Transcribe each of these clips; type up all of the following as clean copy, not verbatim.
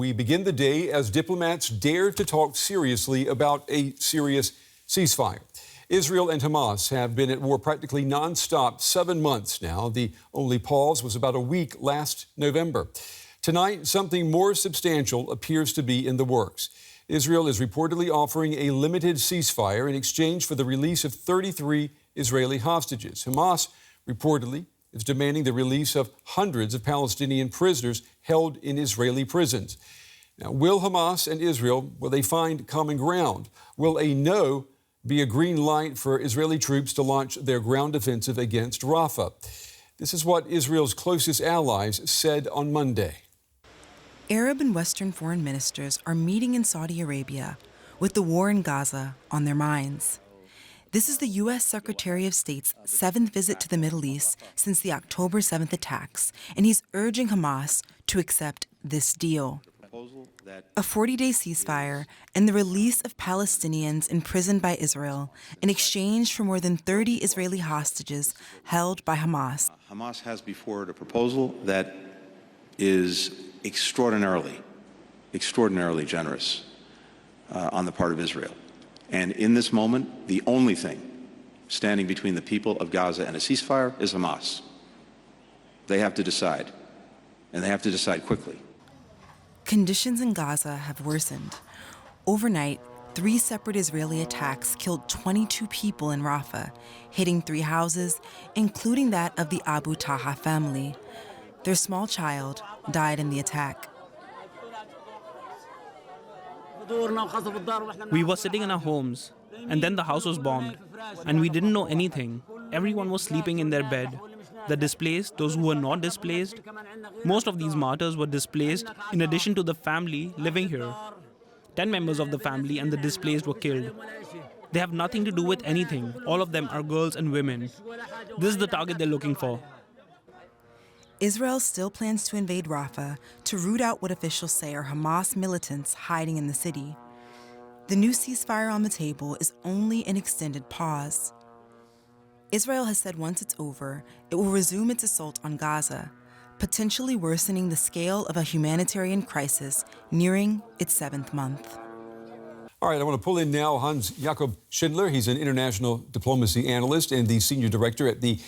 we begin the day as diplomats dare to talk seriously about a serious ceasefire. Israel and Hamas have been at war practically nonstop 7 months now. The only pause was about a week last November. Tonight, something more substantial appears to be in the works. Israel is reportedly offering a limited ceasefire in exchange for the release of 33 Israeli hostages. Hamas reportedly is demanding the release of hundreds of Palestinian prisoners held in Israeli prisons. Now, will Hamas and Israel, will they find common ground? Will a no be a green light for Israeli troops to launch their ground offensive against Rafah? This is what Israel's closest allies said on Monday. Arab and Western foreign ministers are meeting in Saudi Arabia with the war in Gaza on their minds. This is the U.S. Secretary of State's 7th visit to the Middle East since the October 7th attacks, and he's urging Hamas to accept this deal: a 40-day ceasefire and the release of Palestinians imprisoned by Israel in exchange for more than 30 Israeli hostages held by Hamas. Hamas has before it a proposal that is extraordinarily generous on the part of Israel. And in this moment, the only thing standing between the people of Gaza and a ceasefire is Hamas. They have to decide, and they have to decide quickly. Conditions in Gaza have worsened. Overnight, 3 separate Israeli attacks killed 22 people in Rafah, hitting 3 houses, including that of the Abu Taha family. Their small child died in the attack. We were sitting in our homes, and then the house was bombed, and we didn't know anything. Everyone was sleeping in their bed. The displaced, those who were not displaced, most of these martyrs were displaced in addition to the family living here. 10 members of the family and the displaced were killed. They have nothing to do with anything. All of them are girls and women. This is the target they're looking for. Israel still plans to invade Rafah to root out what officials say are Hamas militants hiding in the city. The new ceasefire on the table is only an extended pause. Israel has said once it's over, it will resume its assault on Gaza, potentially worsening the scale of a humanitarian crisis nearing its 7th month. All right, I want to pull in now Hans-Jakob Schindler. He's an international diplomacy analyst and the senior director at the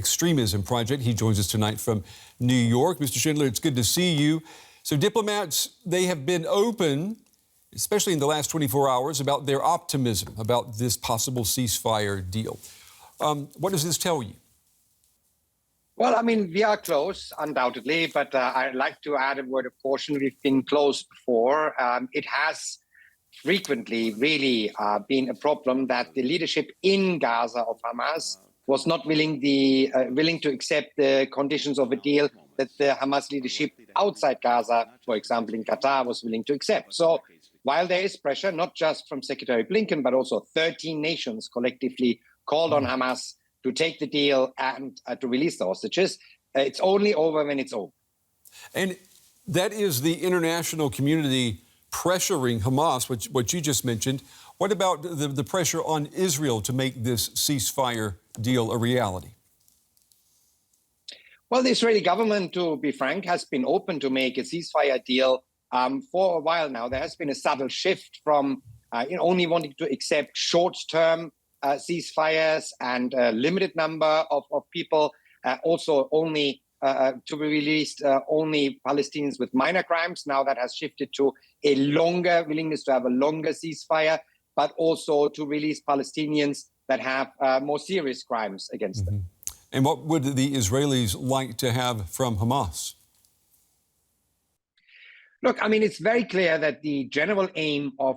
Extremism Project. He joins us tonight from New York. Mr. Schindler, it's good to see you. So diplomats, they have been open, especially in the last 24 hours, about their optimism about this possible ceasefire deal. What does this tell you? Well, I mean, we are close, undoubtedly, but I'd like to add a word of caution. We've been close before. It has frequently really been a problem that the leadership in Gaza of Hamas was not willing to accept the conditions of a deal that the Hamas leadership outside Gaza, for example, in Qatar, was willing to accept. So while there is pressure, not just from Secretary Blinken, but also 13 nations collectively called on Hamas to take the deal and to release the hostages, it's only over when it's over. And that is the international community pressuring Hamas, what you just mentioned. What about the pressure on Israel to make this ceasefire deal a reality? Well, the Israeli government, to be frank, has been open to make a ceasefire deal for a while now. There has been a subtle shift from only wanting to accept short-term ceasefires and a limited number of people, also only to be released only Palestinians with minor crimes. Now that has shifted to a longer willingness to have a longer ceasefire, but also to release Palestinians that have more serious crimes against them. And what would the Israelis like to have from Hamas? Look, I mean, it's very clear that the general aim of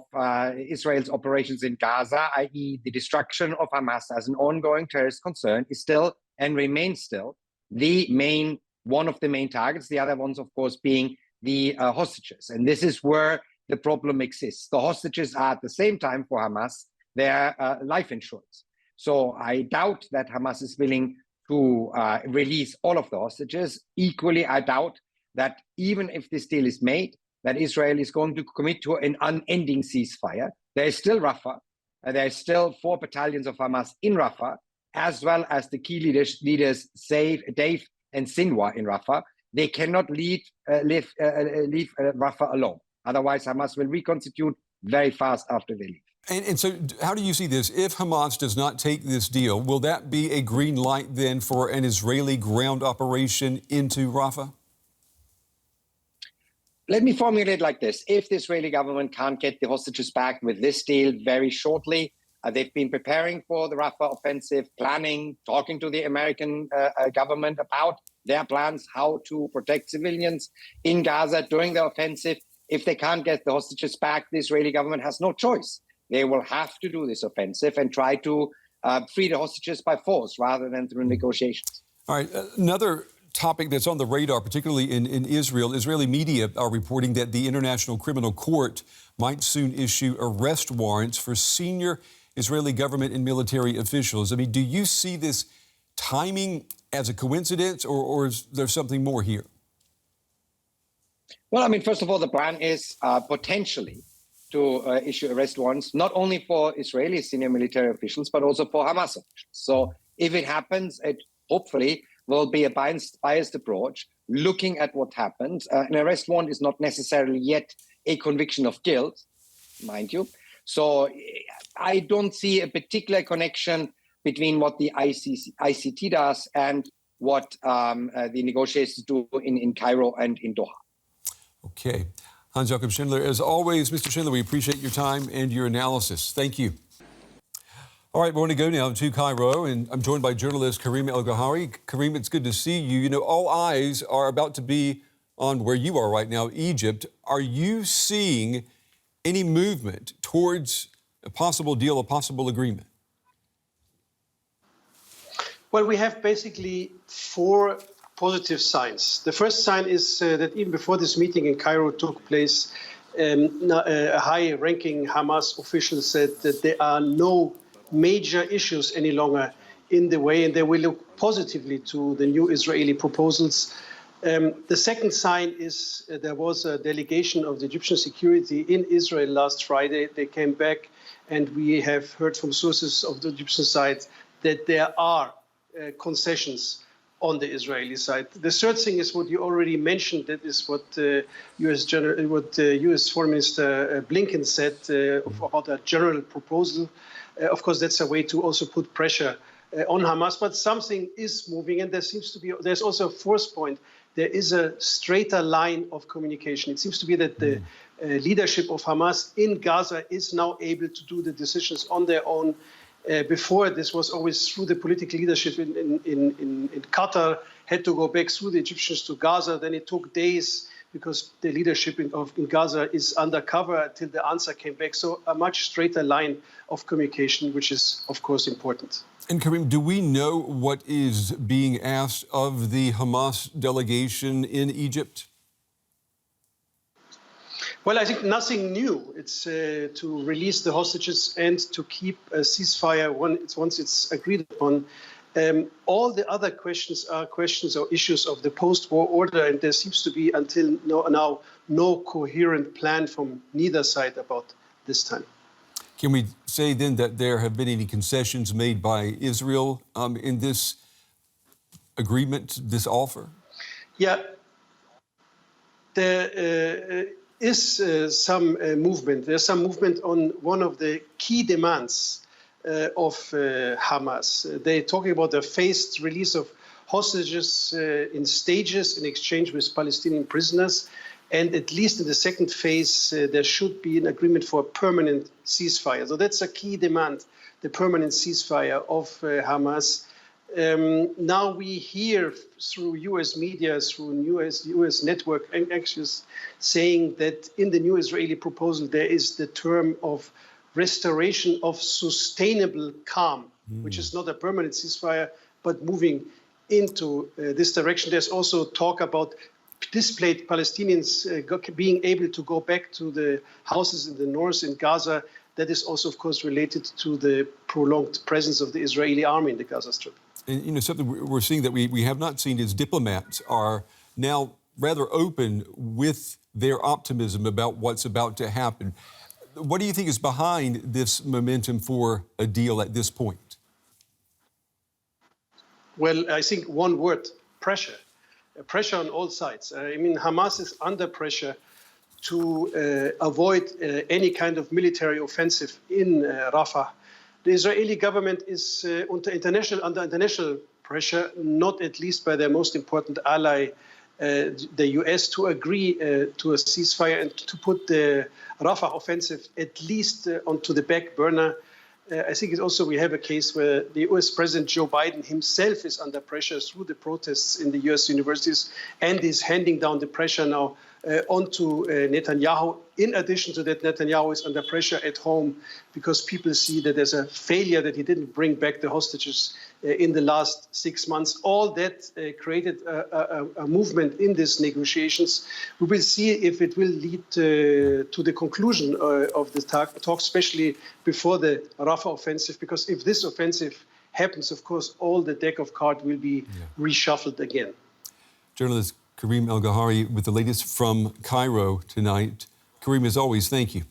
Israel's operations in Gaza, i.e. the destruction of Hamas as an ongoing terrorist concern, is still and remains still one of the main targets, the other ones, of course, being the hostages. And this is where the problem exists. The hostages are at the same time for Hamas their life insurance. So I doubt that Hamas is willing to release all of the hostages. Equally, I doubt that even if this deal is made, that Israel is going to commit to an unending ceasefire. There is still Rafah. There are still 4 battalions of Hamas in Rafah, as well as the key leaders Dave and Sinwar in Rafah. they cannot leave Rafah alone. Otherwise, Hamas will reconstitute very fast after they leave. And so how do you see this? If Hamas does not take this deal, will that be a green light then for an Israeli ground operation into Rafah? Let me formulate like this. If the Israeli government can't get the hostages back with this deal very shortly, they've been preparing for the Rafah offensive, planning, talking to the American government about their plans, how to protect civilians in Gaza during the offensive. If they can't get the hostages back, the Israeli government has no choice. They will have to do this offensive and try to free the hostages by force rather than through negotiations. All right, another topic that's on the radar, particularly in Israel. Israeli media are reporting that the International Criminal Court might soon issue arrest warrants for senior Israeli government and military officials. I mean, do you see this timing as a coincidence, or is there something more here? Well, I mean, first of all, the plan is potentially to issue arrest warrants, not only for Israeli senior military officials, but also for Hamas officials. So if it happens, it hopefully will be a biased approach, looking at what happened. An arrest warrant is not necessarily yet a conviction of guilt, mind you. So I don't see a particular connection between what the ICT does and what the negotiators do in Cairo and in Doha. Okay. Hans-Jakob Schindler, as always, Mr. Schindler, we appreciate your time and your analysis. Thank you. All right, we're going to go now to Cairo, and I'm joined by journalist Karim El-Gawhary. Karim, it's good to see you. You know, all eyes are about to be on where you are right now, Egypt. Are you seeing any movement towards a possible deal, a possible agreement? Well, we have basically 4 positive signs. The first sign is that even before this meeting in Cairo took place, a high-ranking Hamas official said that there are no major issues any longer in the way, and they will look positively to the new Israeli proposals. The second sign is there was a delegation of the Egyptian security in Israel last Friday. They came back, and we have heard from sources of the Egyptian side that there are concessions on the Israeli side. The third thing is what you already mentioned. That is what U.S. Foreign Minister Blinken said about a general proposal. Of course, that's a way to also put pressure on Hamas. But something is moving, and there's also a fourth point. There is a straighter line of communication. It seems to be that the leadership of Hamas in Gaza is now able to do the decisions on their own. Before, this was always through the political leadership in Qatar, had to go back through the Egyptians to Gaza. Then it took days because the leadership in Gaza is undercover until the answer came back. So a much straighter line of communication, which is, of course, important. And Karim, do we know what is being asked of the Hamas delegation in Egypt? Well, I think nothing new. It's to release the hostages and to keep a ceasefire once it's agreed upon. All the other questions are questions or issues of the post-war order, and there seems to be until now no coherent plan from neither side about this time. Can we say then that there have been any concessions made by Israel in this agreement, this offer? Yeah. There is some movement. There's some movement on one of the key demands of Hamas. They're talking about the phased release of hostages in stages in exchange with Palestinian prisoners. And at least in the second phase, there should be an agreement for a permanent ceasefire. So that's a key demand, the permanent ceasefire of Hamas. Now we hear through U.S. media, through U.S. network anxious, saying that in the new Israeli proposal, there is the term of restoration of sustainable calm, which is not a permanent ceasefire, but moving into this direction. There's also talk about displaced Palestinians being able to go back to the houses in the north in Gaza. That is also, of course, related to the prolonged presence of the Israeli army in the Gaza Strip. And, you know, something we're seeing that we have not seen is diplomats are now rather open with their optimism about what's about to happen. What do you think is behind this momentum for a deal at this point? Well, I think one word, pressure. pressure on all sides. I mean, Hamas is under pressure to avoid any kind of military offensive in Rafah. The Israeli government is under international pressure, not at least by their most important ally, the US, to agree to a ceasefire and to put the Rafah offensive at least onto the back burner. I think it's also we have a case where the US President Joe Biden himself is under pressure through the protests in the US universities and is handing down the pressure now onto Netanyahu. In addition to that, Netanyahu is under pressure at home because people see that there's a failure that he didn't bring back the hostages in the last 6 months. All that created a movement in these negotiations. We will see if it will lead to the conclusion of the talks, especially before the Rafah offensive, because if this offensive happens, of course, all the deck of cards will be reshuffled again. Journalist Karim El-Gawhary with the latest from Cairo tonight. Karim, as always, thank you.